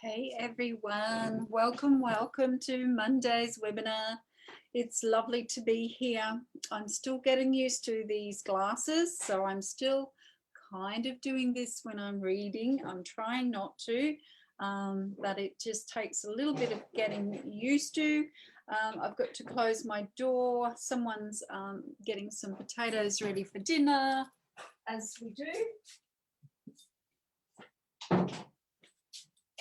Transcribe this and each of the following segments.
Hey everyone, welcome to Monday's webinar. It's lovely to be here. I'm still getting used to these glasses, so I'm still kind of doing this when I'm reading. I'm trying not to, but it just takes a little bit of getting used to. I've got to close my door. Someone's getting some potatoes ready for dinner, as we do.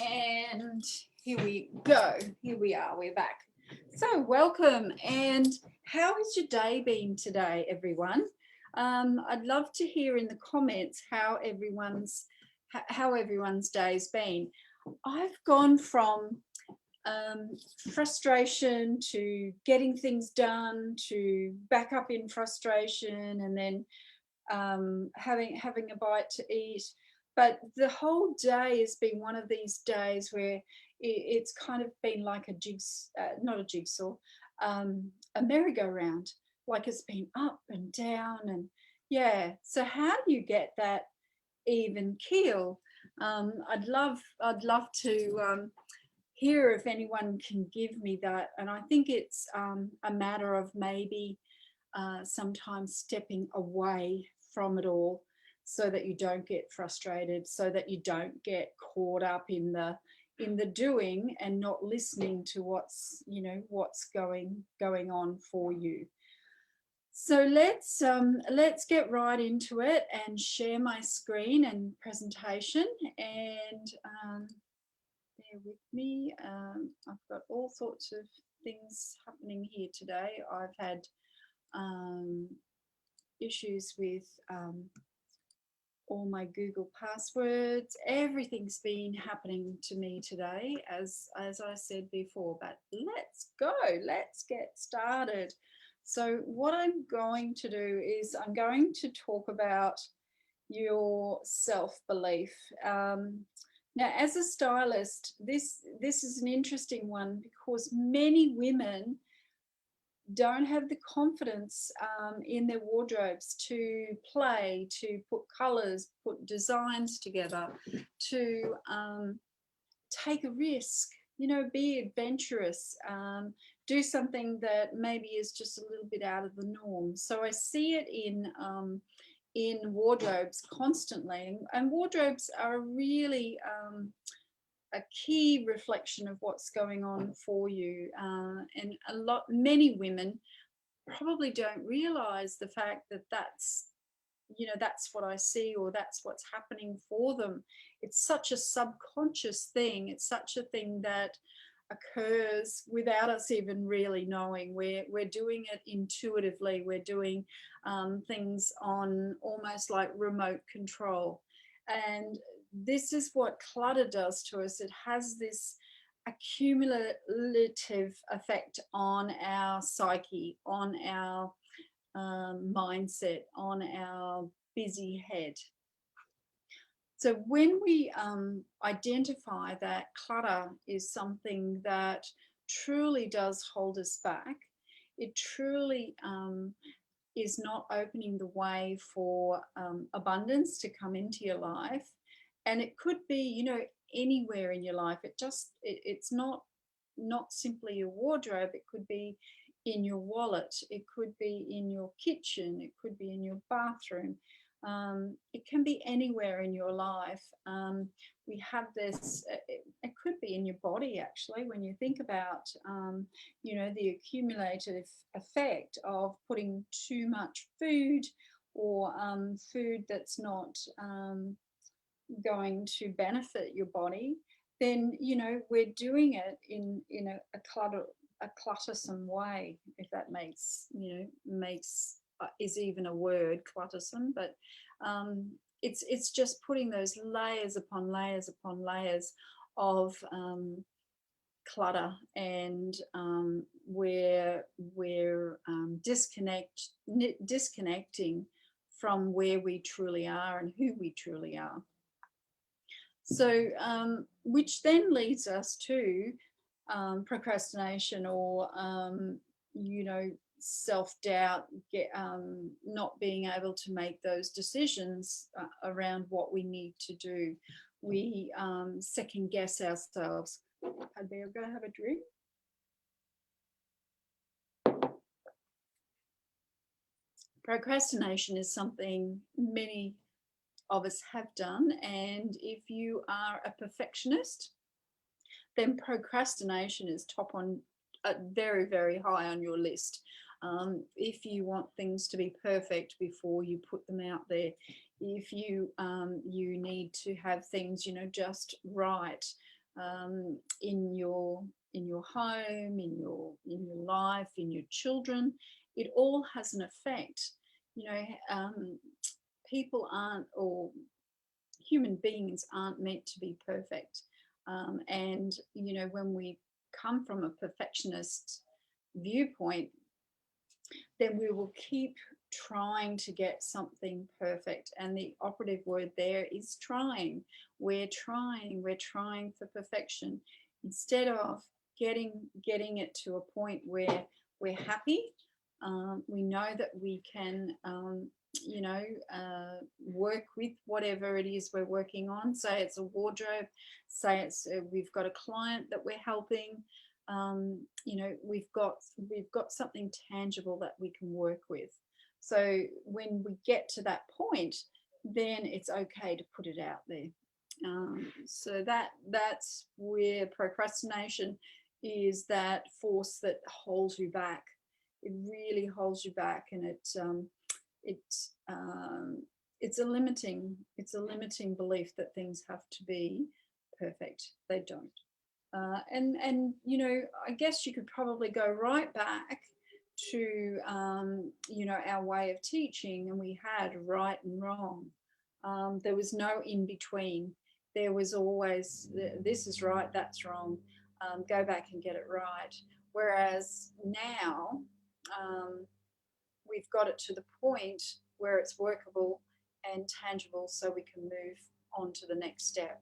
And here we go. Here we are. We're back. So welcome. And how has your day been today, everyone? I'd love to hear in the comments how everyone's day's been. I've gone from frustration to getting things done to back up in frustration and then having a bite to eat. But the whole day has been one of these days where it's kind of been like not a jigsaw, a merry-go-round. Like it's been up and down, and yeah. So how do you get that even keel? I'd love to hear if anyone can give me that. And I think it's a matter of maybe sometimes stepping away from it all so that you don't get frustrated, so that you don't get caught up in the doing and not listening to what's going on for you. So let's get right into it and share my screen and presentation. And bear with me. I've got all sorts of things happening here today. I've had issues with all my Google passwords. Everything's been happening to me today, as I said before, but let's go, let's get started. So what I'm going to do is I'm going to talk about your self-belief. Now, as a stylist, this is an interesting one because many women don't have the confidence in their wardrobes to play, to put colours, put designs together, to take a risk, be adventurous, do something that maybe is just a little bit out of the norm. So I see it in wardrobes constantly, and wardrobes are really a key reflection of what's going on for you. And many women probably don't realize the fact that that's what I see, or that's what's happening for them. It's such a subconscious thing. It's such a thing that occurs without us even really knowing. We're doing it intuitively. We're doing things on almost like remote control. And this is what clutter does to us. It has this accumulative effect on our psyche, on our mindset, on our busy head. So when we identify that clutter is something that truly does hold us back, it truly is not opening the way for abundance to come into your life. And it could be, anywhere in your life. It's not simply your wardrobe. It could be in your wallet. It could be in your kitchen. It could be in your bathroom. It can be anywhere in your life. We have this, it could be in your body actually, when you think about, the accumulative effect of putting too much food, or food that's not going to benefit your body, then, we're doing it in a cluttersome way, if that makes is even a word, cluttersome. But it's just putting those layers upon layers upon layers of clutter, and we're disconnecting from where we truly are and who we truly are. So which then leads us to procrastination, or self-doubt, not being able to make those decisions around what we need to do. we second guess ourselves. I'd be going to have a drink. Procrastination is something many of us have done, and if you are a perfectionist, then procrastination is top on, very, very high on your list. If you want things to be perfect before you put them out there, if you you need to have things, you know, just right, in your home, in your life, in your children, it all has an effect. You know, people aren't, or human beings aren't meant to be perfect. And, you know, when we come from a perfectionist viewpoint, then we will keep trying to get something perfect. And the operative word there is trying. We're trying for perfection instead of getting it to a point where we're happy. We know that we can, you know, work with whatever it is we're working on. Say it's a wardrobe, say it's we've got a client that we're helping. You know, we've got something tangible that we can work with. So when we get to that point, then it's okay to put it out there. So that's where procrastination is, that force that holds you back. It really holds you back, and it's a limiting belief that things have to be perfect. They don't. And you know, I guess you could probably go right back to you know, our way of teaching, and we had right and wrong. There was no in between. There was always this is right, that's wrong. Go back and get it right. Whereas now, we've got it to the point where it's workable and tangible, so we can move on to the next step.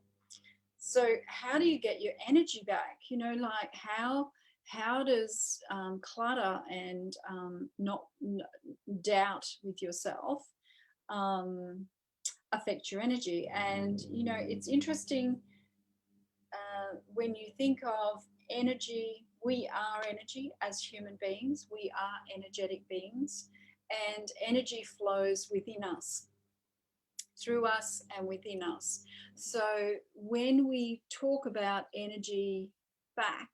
So how do you get your energy back? You know, like how does clutter and not doubt with yourself affect your energy? And you know, it's interesting, when you think of energy. We are energy as human beings. We are energetic beings, and energy flows within us, through us and within us. So when we talk about energy back,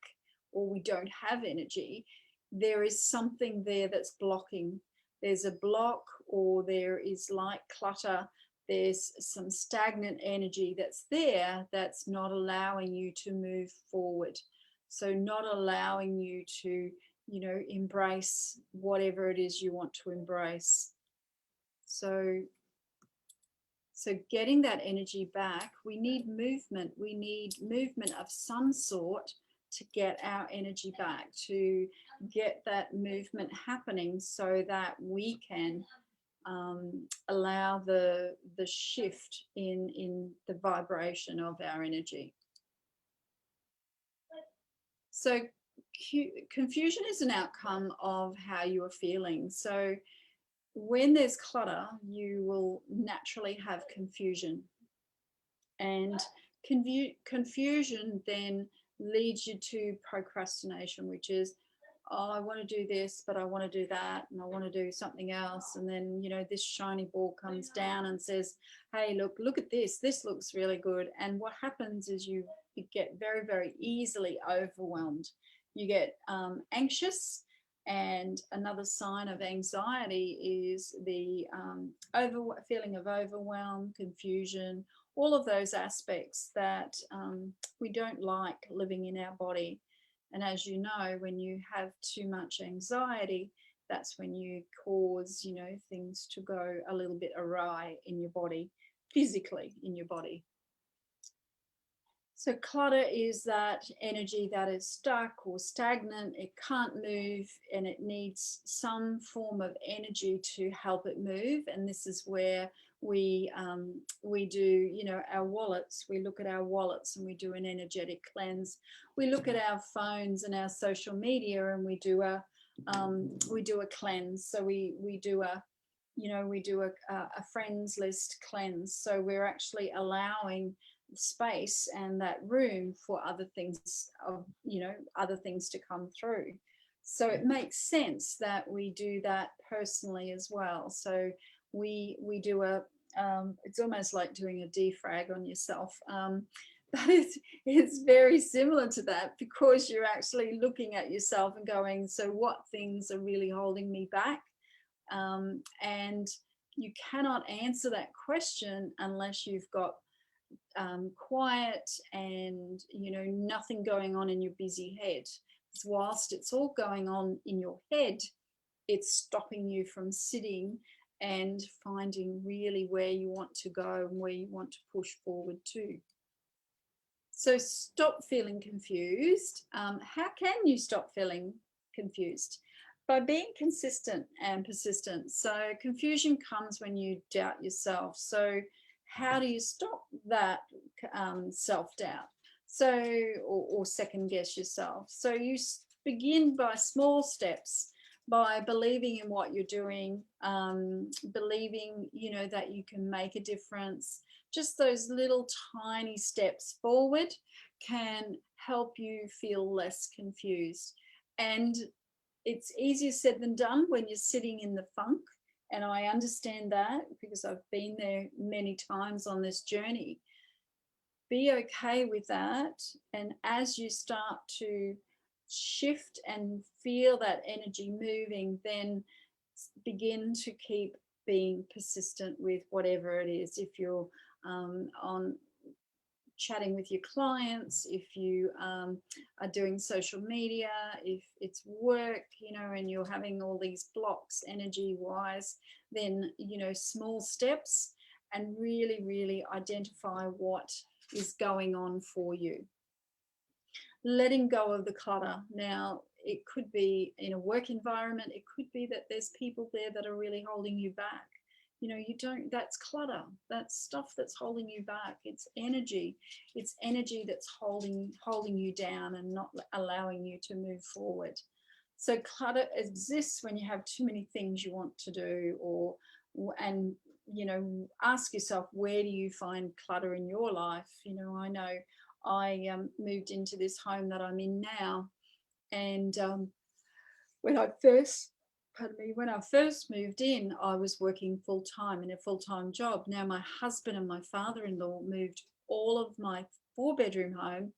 or we don't have energy, there is something there that's blocking. There's a block, or there is like clutter. There's some stagnant energy that's there that's not allowing you to move forward. So not allowing you to, you know, embrace whatever it is you want to embrace. So getting that energy back, we need movement. We need movement of some sort to get our energy back, to get that movement happening, so that we can allow the shift in the vibration of our energy. So confusion is an outcome of how you are feeling. So when there's clutter, you will naturally have confusion. And confusion then leads you to procrastination, which is, oh, I want to do this, but I want to do that, and I want to do something else. And then, you know, this shiny ball comes down and says, hey, look at this. This looks really good. And what happens is you get very, very easily overwhelmed. You get anxious. And another sign of anxiety is the feeling of overwhelm, confusion, all of those aspects that we don't like living in our body. And as you know, when you have too much anxiety, that's when you cause, you know, things to go a little bit awry in your body, physically in your body. So clutter is that energy that is stuck or stagnant. It can't move, and it needs some form of energy to help it move. And this is where we do, you know, our wallets. We look at our wallets and we do an energetic cleanse. We look at our phones and our social media, and we do a cleanse. So we do a, you know, we do a friends list cleanse. So we're actually allowing space and that room for other things of, other things to come through. So it makes sense that we do that personally as well. So we do it's almost like doing a defrag on yourself. But it's very similar to that, because you're actually looking at yourself and going, so what things are really holding me back? And you cannot answer that question unless you've got quiet and, nothing going on in your busy head. Whilst it's all going on in your head, it's stopping you from sitting and finding really where you want to go and where you want to push forward to. So stop feeling confused. How can you stop feeling confused? By being consistent and persistent. So confusion comes when you doubt yourself. So how do you stop that self-doubt? So, or second guess yourself. So you begin by small steps, by believing in what you're doing, believing, that you can make a difference. Just those little tiny steps forward can help you feel less confused. And it's easier said than done when you're sitting in the funk. And I understand that, because I've been there many times on this journey. Be okay with that. And as you start to shift and feel that energy moving, then begin to keep being persistent with whatever it is. If you're on chatting with your clients, if you are doing social media, if it's work, and you're having all these blocks energy wise, then, small steps, and really, really identify what is going on for you. Letting go of the clutter. Now, it could be in a work environment. It could be that there's people there that are really holding you back. That's clutter. That's stuff that's holding you back. It's energy. It's energy that's holding you down and not allowing you to move forward. So clutter exists when you have too many things you want to do, and ask yourself, where do you find clutter in your life? I know I moved into this home that I'm in now, and when I first moved in, I was working full-time in a full-time job. Now my husband and my father-in-law moved all of my 4-bedroom home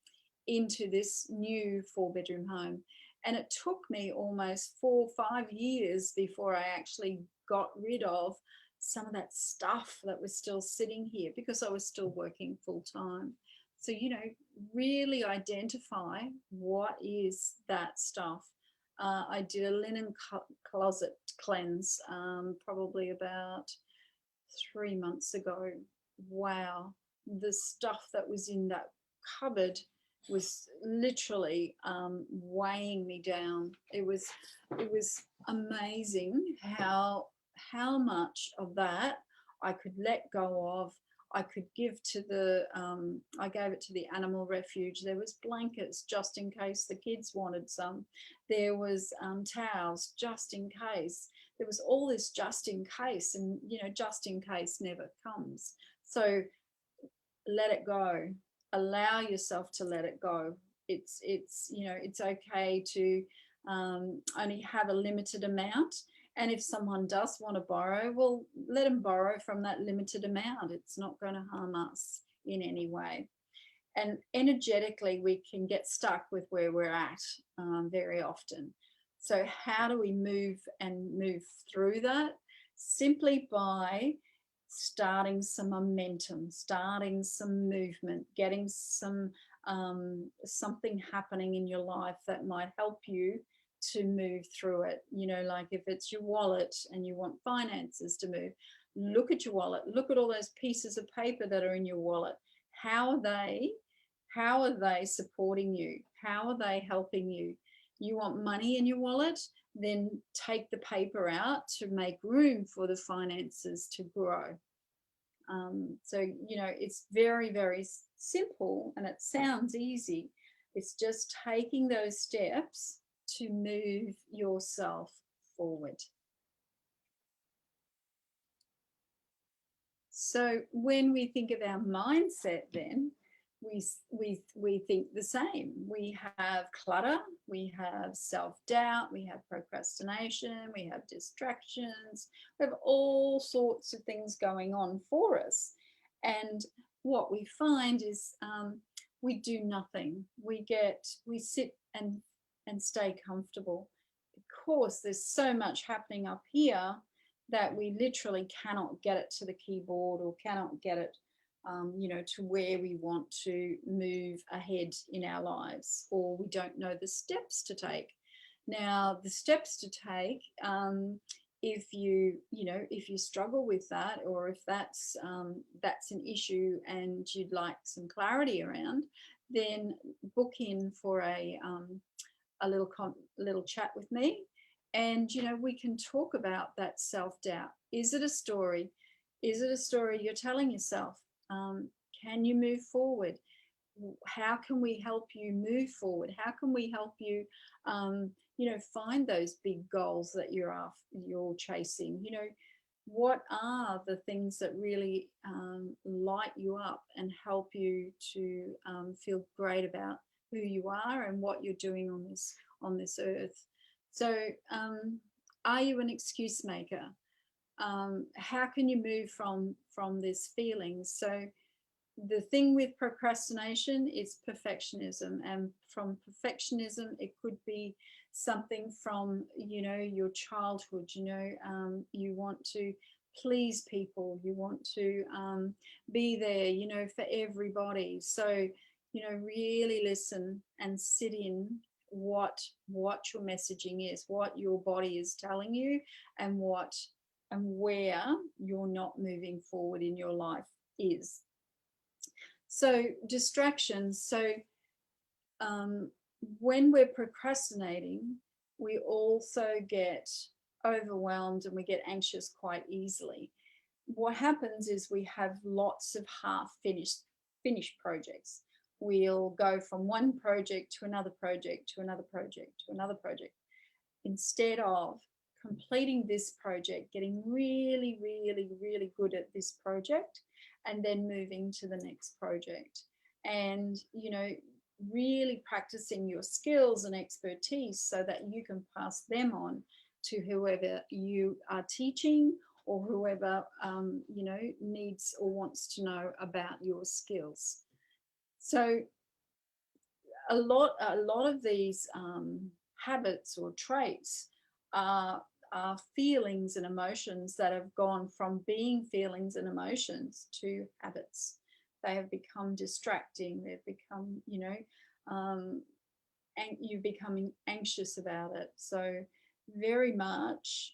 into this new 4-bedroom home. And it took me almost 4 or 5 years before I actually got rid of some of that stuff that was still sitting here, because I was still working full-time. So, really identify what is that stuff. I did a linen closet cleanse probably about 3 months ago. Wow, the stuff that was in that cupboard was literally weighing me down. It was amazing how much of that I could let go of. I could give to I gave it to the animal refuge. There was blankets just in case the kids wanted some. There was towels just in case. There was all this just in case, and just in case never comes. So let it go. Allow yourself to let it go. It's okay to only have a limited amount. And if someone does want to borrow, well, let them borrow from that limited amount. It's not going to harm us in any way. And energetically, we can get stuck with where we're at very often. So how do we move through that? Simply by starting some momentum, starting some movement, getting some something happening in your life that might help you to move through it. Like if it's your wallet and you want finances to move, look at your wallet, look at all those pieces of paper that are in your wallet. How are they supporting you? How are they helping you? You want money in your wallet? Then take the paper out to make room for the finances to grow. So, it's very, very simple, and it sounds easy. It's just taking those steps to move yourself forward. So when we think of our mindset, then we think the same. We have clutter, we have self-doubt, we have procrastination, we have distractions, we have all sorts of things going on for us. And what we find is we do nothing. We sit and stay comfortable. Of course, there's so much happening up here that we literally cannot get it to the keyboard or cannot get it to where we want to move ahead in our lives, or we don't know the steps to take. Now, the steps to take, if you struggle with that, or if that's an issue and you'd like some clarity around, then book in for a little chat with me, and we can talk about that self-doubt. Is it a story? Is it a story you're telling yourself? Can you move forward? How can we help you move forward? How can we help you, find those big goals that you're chasing? What are the things that really light you up and help you to feel great about who you are and what you're doing on this earth? So, are you an excuse maker? How can you move from this feeling? So the thing with procrastination is perfectionism, and from perfectionism it could be something from your childhood. You want to please people, you want to be there for everybody. So really listen and sit in what your messaging is, what your body is telling you, and where you're not moving forward in your life is. So distractions. So when we're procrastinating, we also get overwhelmed and we get anxious quite easily. What happens is we have lots of finished projects. We'll go from one project to another project to another project to another project, instead of completing this project, getting really, really, really good at this project, and then moving to the next project. And, really practicing your skills and expertise so that you can pass them on to whoever you are teaching, or whoever, needs or wants to know about your skills. So a lot of these habits or traits are feelings and emotions that have gone from being feelings and emotions to habits. They have become distracting. They've become, and you're becoming anxious about it. So very much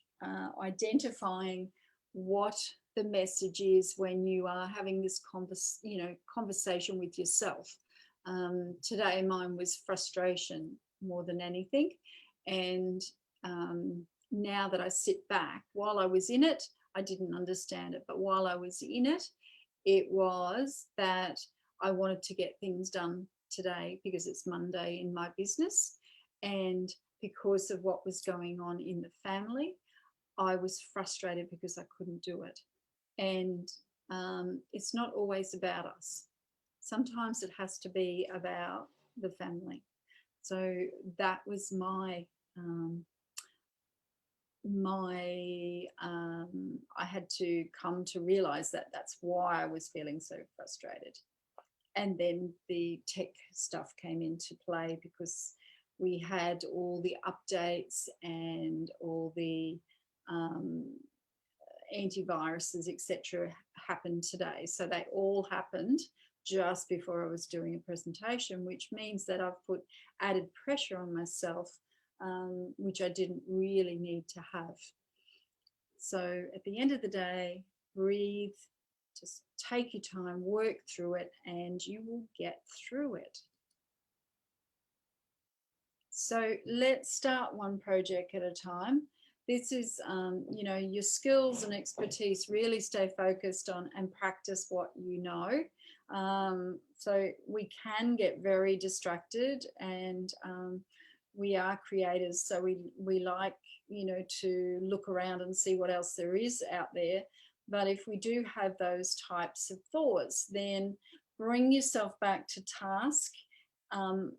identifying what the message is when you are having this conversation with yourself. Today mine was frustration more than anything. And now that I sit back, while I was in it, I didn't understand it. But while I was in it, it was that I wanted to get things done today because it's Monday in my business. And because of what was going on in the family, I was frustrated because I couldn't do it. And it's not always about us. Sometimes it has to be about the family. So that was I had to come to realize that that's why I was feeling so frustrated. And then the tech stuff came into play because we had all the updates and all the antiviruses, etc., happened today. So they all happened just before I was doing a presentation, which means that I've put added pressure on myself, which I didn't really need to have. So at the end of the day, breathe, just take your time, work through it, and you will get through it. So let's start one project at a time. This is, your skills and expertise. Really stay focused on and practice what you know. So we can get very distracted, and we are creators, so we like, to look around and see what else there is out there. But if we do have those types of thoughts, then bring yourself back to task. Um,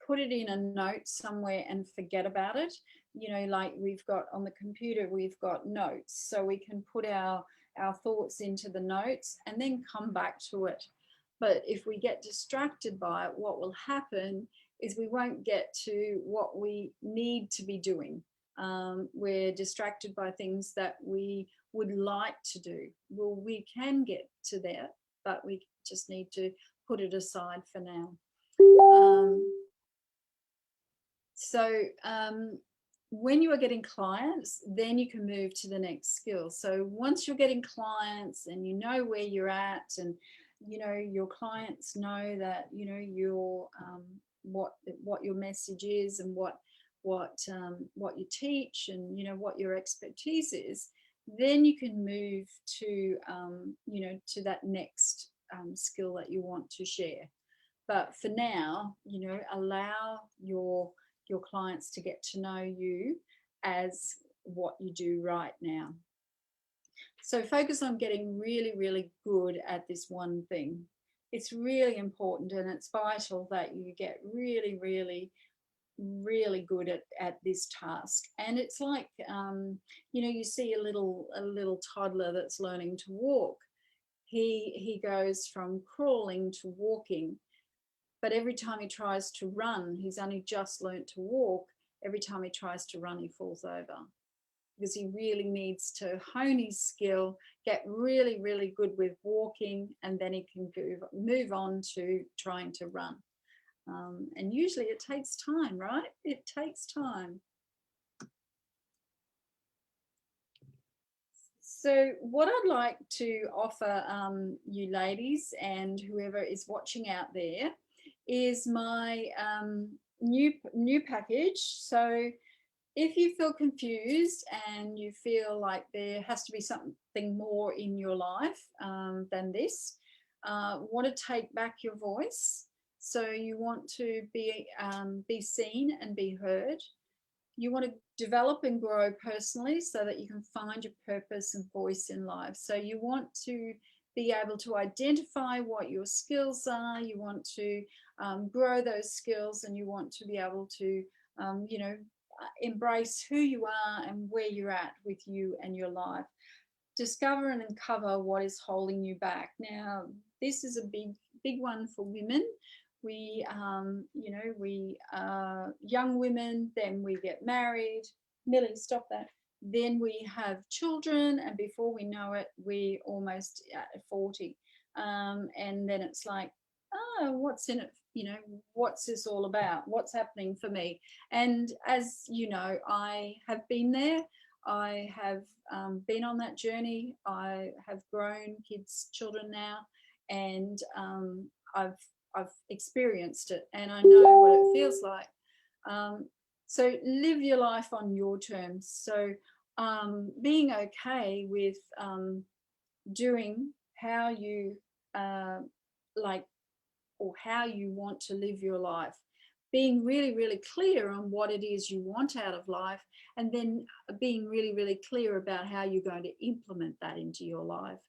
Put it in a note somewhere and forget about it. Like we've got on the computer, we've got notes, so we can put our thoughts into the notes and then come back to it. But if we get distracted by it, what will happen is we won't get to what we need to be doing. We're distracted by things that we would like to do. Well, we can get to that, but we just need to put it aside for now. So when you are getting clients, then you can move to the next skill. So once you're getting clients and you know where you're at, and your clients know that your what your message is, and what you teach, and what your expertise is, then you can move to to that next skill that you want to share. But for now, allow your clients to get to know you as what you do right now. So focus on getting really, really good at this one thing. It's really important, and it's vital that you get really, really, really good at this task. And it's like you see a little toddler that's learning to walk. He goes from crawling to walking. But every time he tries to run, he's only just learnt to walk. Every time he tries to run, he falls over, because he really needs to hone his skill, get really, really good with walking, and then he can move on to trying to run. And usually it takes time, right? It takes time. So what I'd like to offer you ladies and whoever is watching out there is my new package. So if you feel confused and you feel like there has to be something more in your life than this, want to take back your voice. So you want to be seen and be heard. You want to develop and grow personally so that you can find your purpose and voice in life. So you want to be able to identify what your skills are. You want to grow those skills, and you want to be able to, embrace who you are and where you're at with you and your life. Discover and uncover what is holding you back. Now, this is a big one for women. We we are young women, then we get married. Millie, stop that. Then we have children, and before we know it, we almost at 40. And then it's like, oh, what's in it? What's this all about? What's happening for me? And as you know, I have been there. I have been on that journey. I have grown children now, and I've experienced it, and I know what it feels like. So live your life on your terms. So being okay with doing how you like, or how you want to live your life, being really, really clear on what it is you want out of life, and then being really, really clear about how you're going to implement that into your life.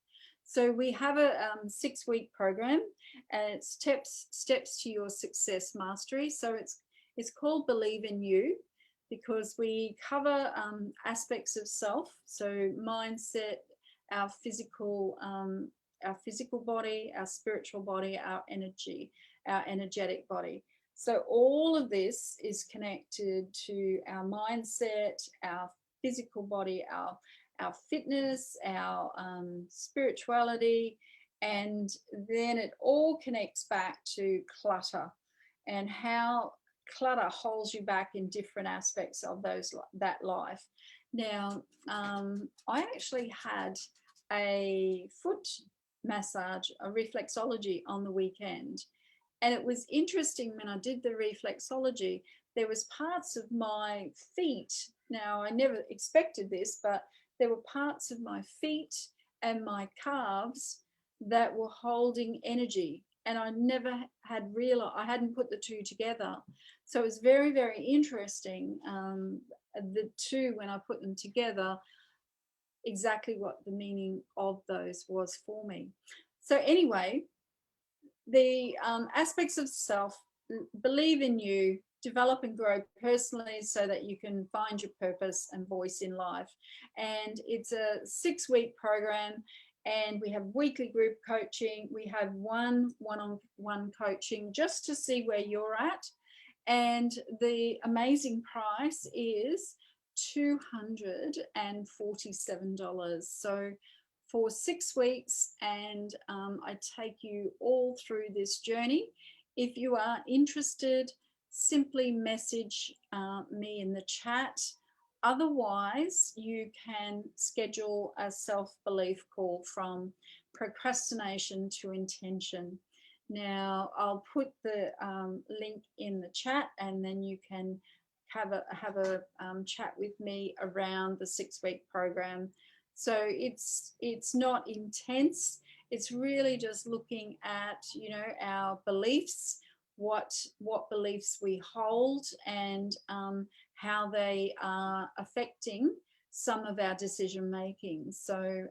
So we have a 6-week program, and it's steps to your success mastery. So it's called Believe in You, because we cover aspects of self, so mindset, our physical body, our spiritual body, our energy, our energetic body. So all of this is connected to our mindset, our physical body, our fitness, our spirituality, and then it all connects back to clutter and how clutter holds you back in different aspects of that life. Now, I actually had a foot massage, a reflexology on the weekend. And it was interesting when I did the reflexology, there was parts of my feet. Now, I never expected this, but there were parts of my feet and my calves that were holding energy. And I never had realized, I hadn't put the two together. So it was very, very interesting, the two, when I put them together, exactly what the meaning of those was for me. So anyway, the aspects of self, believe in you, develop and grow personally so that you can find your purpose and voice in life. And it's a 6-week program, and we have weekly group coaching. We have one-on-one coaching just to see where you're at. And the amazing price is $247. So for 6 weeks, and I take you all through this journey. If you are interested, simply message me in the chat. Otherwise, you can schedule a self-belief call from procrastination to intention. Now, I'll put the link in the chat, and then you can have a chat with me around the 6-week program. So it's not intense. It's really just looking at, you know, our beliefs, what beliefs we hold, and how they are affecting some of our decision making. So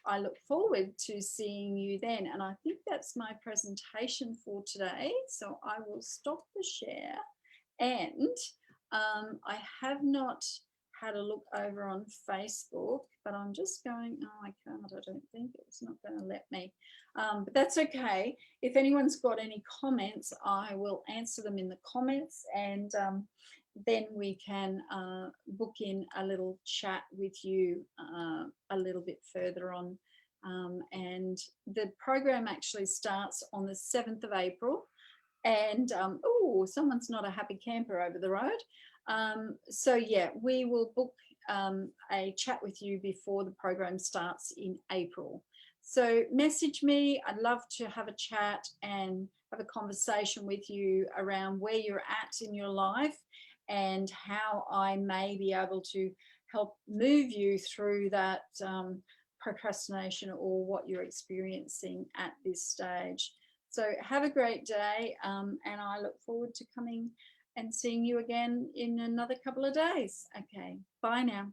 I look forward to seeing you then. And I think that's my presentation for today. So I will stop the share. And I have not had a look over on Facebook, but I'm just going, oh, I can't, I don't think it's not going to let me. But that's okay. If anyone's got any comments, I will answer them in the comments, and then we can book in a little chat with you a little bit further on. And the program actually starts on the 7th of April. And oh, someone's not a happy camper over the road. So yeah, we will book a chat with you before the program starts in April. So message me. I'd love to have a chat and have a conversation with you around where you're at in your life and how I may be able to help move you through that procrastination or what you're experiencing at this stage. So have a great day, and I look forward to coming and seeing you again in another couple of days. Okay, bye now.